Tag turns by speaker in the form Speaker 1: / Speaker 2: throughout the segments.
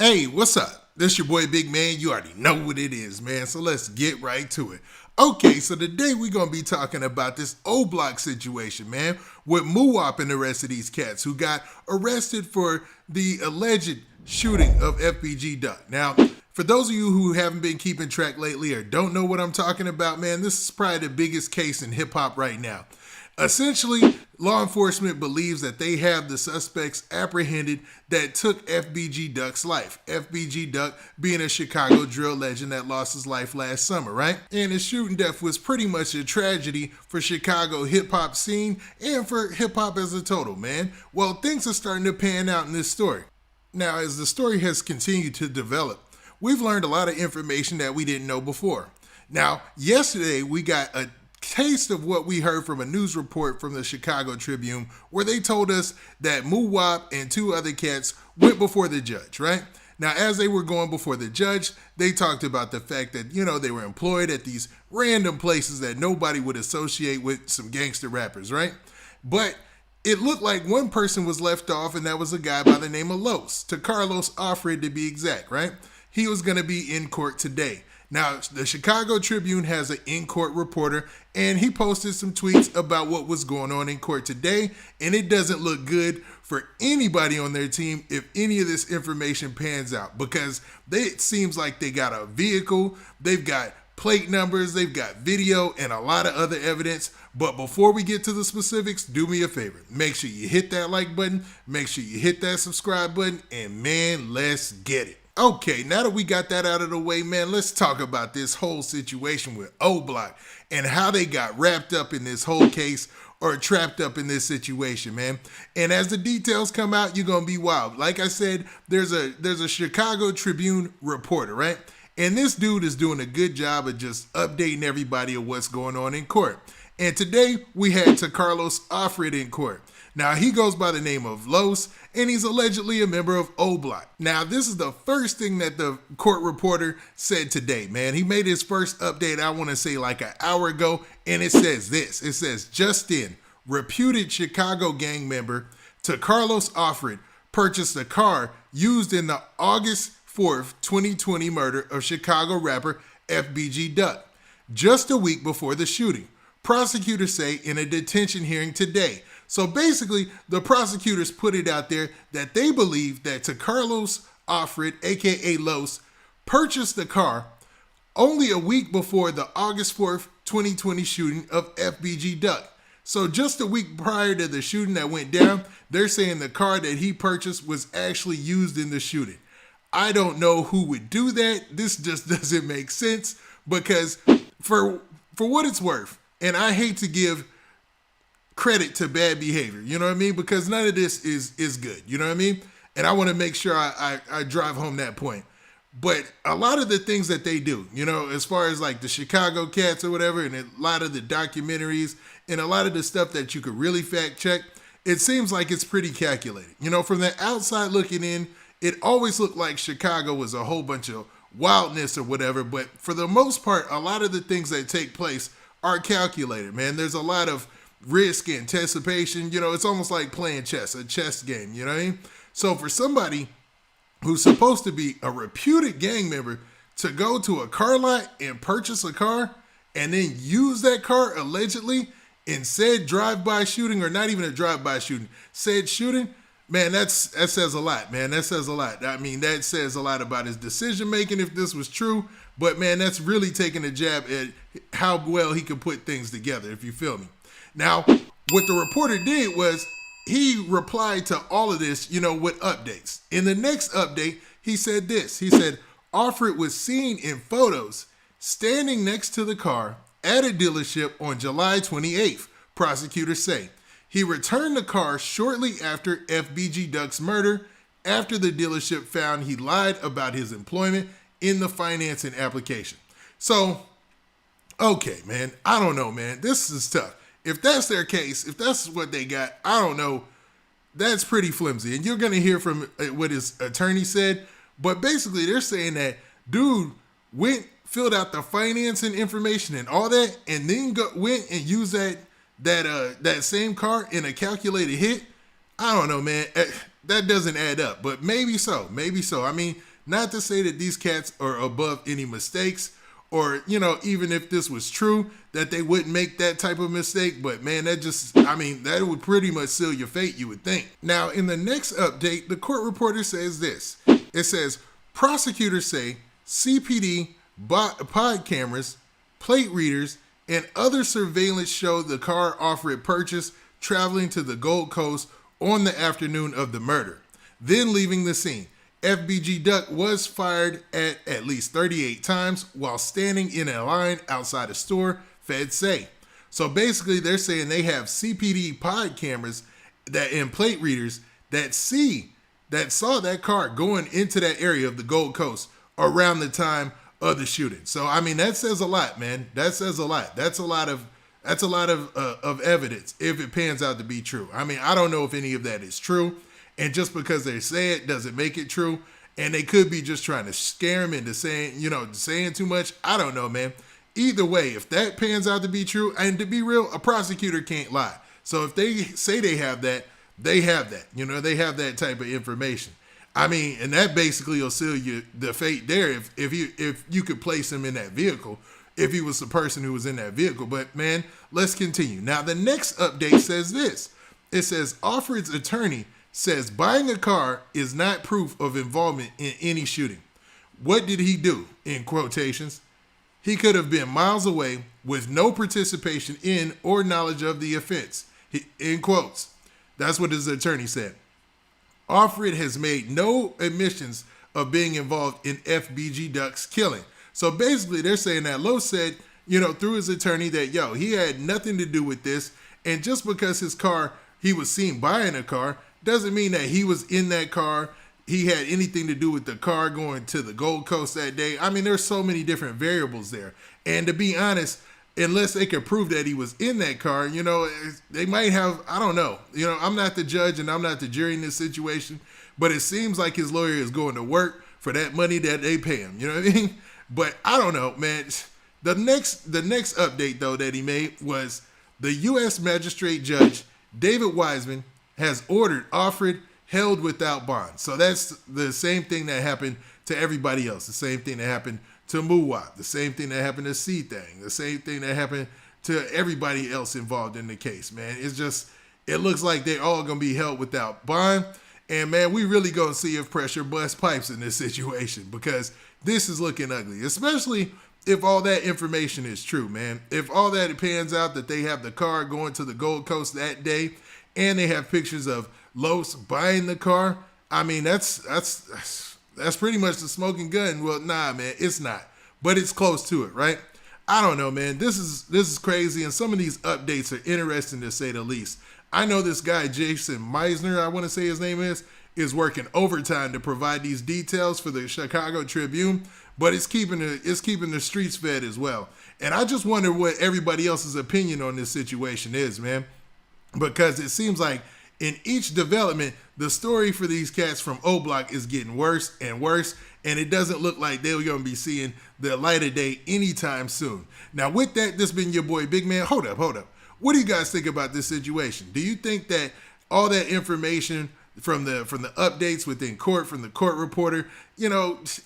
Speaker 1: Hey, what's up? This your boy Big Man. You already know what it is, man. So let's get right to it. Okay, so today we're going to be talking about this O-Block situation, man, with Muwop and the rest of these cats who got arrested for the alleged shooting of FBG Duck. Now, for those of you who haven't been keeping track lately or don't know what I'm talking about, man, this is probably the biggest case in hip-hop right now. Essentially, law enforcement believes that they have the suspects apprehended that took FBG Duck's life. FBG Duck being a Chicago drill legend that lost his life last summer, right? And his shooting death was pretty much a tragedy for Chicago hip-hop scene and for hip-hop as a total, man. Well, things are starting to pan out in this story. Now, as the story has continued to develop, we've learned a lot of information that we didn't know before. Now, yesterday we got a taste of what we heard from a news report from the Chicago Tribune where they told us that Muwop and two other cats went before the judge, right? Now, as they were going before the judge, they talked about the fact that, they were employed at these random places that nobody would associate with some gangster rappers, right? But it looked like one person was left off, and that was a guy by the name of Carlos Offred to be exact, right? He was going to be in court today. Now, the Chicago Tribune has an in-court reporter, and he posted some tweets about what was going on in court today, and it doesn't look good for anybody on their team if any of this information pans out, because it seems like they got a vehicle, they've got plate numbers, they've got video, and a lot of other evidence. But before we get to the specifics, do me a favor. Make sure you hit that like button, make sure you hit that subscribe button, and man, let's get it. Okay, now that we got that out of the way, man, let's talk about this whole situation with O-Block and how they got wrapped up in this whole case or trapped up in this situation, man. And as the details come out, you're going to be wild. Like I said, there's a Chicago Tribune reporter, right? And this dude is doing a good job of just updating everybody of what's going on in court. And today we had Carlos Offred in court. Now, he goes by the name of Los, and he's allegedly a member of O-Block. Now, this is the first thing that the court reporter said today, man. He made his first update, I want to say like an hour ago, and it says this. It says, just in, reputed Chicago gang member Carlos Offred purchased a car used in the August 4th, 2020 murder of Chicago rapper FBG Duck, just a week before the shooting. Prosecutors say in a detention hearing today. So basically, the prosecutors put it out there that they believe that Carlos Offred, aka Los, purchased the car only a week before the August 4th, 2020 shooting of FBG Duck. So just a week prior to the shooting that went down, they're saying the car that he purchased was actually used in the shooting. I don't know who would do that. This just doesn't make sense because for what it's worth, and I hate to give credit to bad behavior, you know what I mean? Because none of this is good, you know what I mean? And I want to make sure I drive home that point. But a lot of the things that they do, as far as like the Chicago Cats or whatever, and a lot of the documentaries and a lot of the stuff that you could really fact check, it seems like it's pretty calculated. From the outside looking in, it always looked like Chicago was a whole bunch of wildness or whatever. But for the most part, a lot of the things that take place are calculated, man. There's a lot of risk, anticipation, it's almost like playing chess, a chess game, you know what I mean? So for somebody who's supposed to be a reputed gang member to go to a car lot and purchase a car and then use that car allegedly in said drive-by shooting, or not even a drive-by shooting, said shooting, man, that says a lot, man. That says a lot. I mean, that says a lot about his decision-making if this was true, but man, that's really taking a jab at how well he can put things together, if you feel me. Now, what the reporter did was he replied to all of this, with updates. In the next update, he said this. He said, Offred was seen in photos standing next to the car at a dealership on July 28th, prosecutors say. He returned the car shortly after FBG Duck's murder, after the dealership found he lied about his employment in the financing application. So, okay, man, I don't know, man. This is tough. If that's their case, if that's what they got, I don't know. That's pretty flimsy. And you're going to hear from what his attorney said. But basically, they're saying that dude filled out the financing information and all that, and then went and used that same car in a calculated hit. I don't know, man. That doesn't add up. But maybe so. Maybe so. I mean, Not to say that these cats are above any mistakes, or, you know, even if this was true, that they wouldn't make that type of mistake. But man, that would pretty much seal your fate, you would think. Now, in the next update, the court reporter says this. It says, prosecutors say CPD, pod cameras, plate readers, and other surveillance show the car offered purchase traveling to the Gold Coast on the afternoon of the murder, then leaving the scene. FBG duck was fired at least 38 times while standing in a line outside a store, feds say. So basically they're saying they have CPD pod cameras and plate readers that saw that car going into that area of the Gold Coast around the time of the shooting. So I mean, that says a lot, man. That says a lot. That's a lot of evidence if it pans out to be true. I mean, I don't know if any of that is true. And just because they say it doesn't make it true. And they could be just trying to scare him into saying too much. I don't know, man. Either way, if that pans out to be true, and to be real, a prosecutor can't lie. So if they say they have that, they have that. You know, they have that type of information. I mean, and that basically will seal the fate there if you could place him in that vehicle, if he was the person who was in that vehicle. But man, let's continue. Now, the next update says this. It says, Alfred's attorney says buying a car is not proof of involvement in any shooting. What did he do? In quotations. He could have been miles away with no participation in or knowledge of the offense. In quotes. That's what his attorney said. Alfred has made no admissions of being involved in FBG Duck's killing. So basically they're saying that Lowe said, through his attorney that, he had nothing to do with this. And just because he was seen buying a car, doesn't mean that he was in that car. He had anything to do with the car going to the Gold Coast that day. I mean, there's so many different variables there. And to be honest, unless they could prove that he was in that car, they might have, I don't know. I'm not the judge and I'm not the jury in this situation, but it seems like his lawyer is going to work for that money that they pay him. You know what I mean? But I don't know, man. The next update, though, that he made was the U.S. Magistrate Judge David Wiseman has ordered Alfred held without bond. So that's the same thing that happened to everybody else. The same thing that happened to Muwop. The same thing that happened to C-Thing. The same thing that happened to everybody else involved in the case, man. It looks like they're all going to be held without bond. And, man, we really going to see if pressure busts pipes in this situation, because this is looking ugly, especially if all that information is true, man. If all that pans out that they have the car going to the Gold Coast that day, and they have pictures of Los buying the car, I mean, that's pretty much the smoking gun. Well, nah, man, it's not. But it's close to it, right? I don't know, man. This is crazy, and some of these updates are interesting to say the least. I know this guy, Jason Meisner, I want to say his name is working overtime to provide these details for the Chicago Tribune, but it's keeping the streets fed as well. And I just wonder what everybody else's opinion on this situation is, man. Because it seems like in each development, the story for these cats from O Block is getting worse and worse, and it doesn't look like they're going to be seeing the light of day anytime soon. Now, with that, this has been your boy, Big Man. Hold up. What do you guys think about this situation? Do you think that all that information from the updates within court, from the court reporter,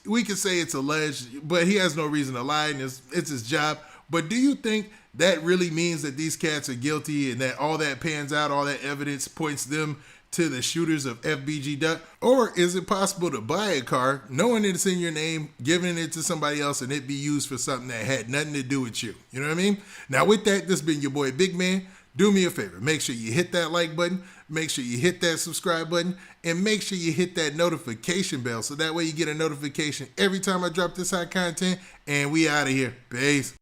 Speaker 1: we could say it's alleged, but he has no reason to lie, and it's his job. But do you think that really means that these cats are guilty and that all that pans out, all that evidence points them to the shooters of FBG Duck? Or is it possible to buy a car, knowing it's in your name, giving it to somebody else, and it be used for something that had nothing to do with you? You know what I mean? Now, with that, this has been your boy, Big Man. Do me a favor. Make sure you hit that like button. Make sure you hit that subscribe button. And make sure you hit that notification bell so that way you get a notification every time I drop this hot content. And we out of here. Peace.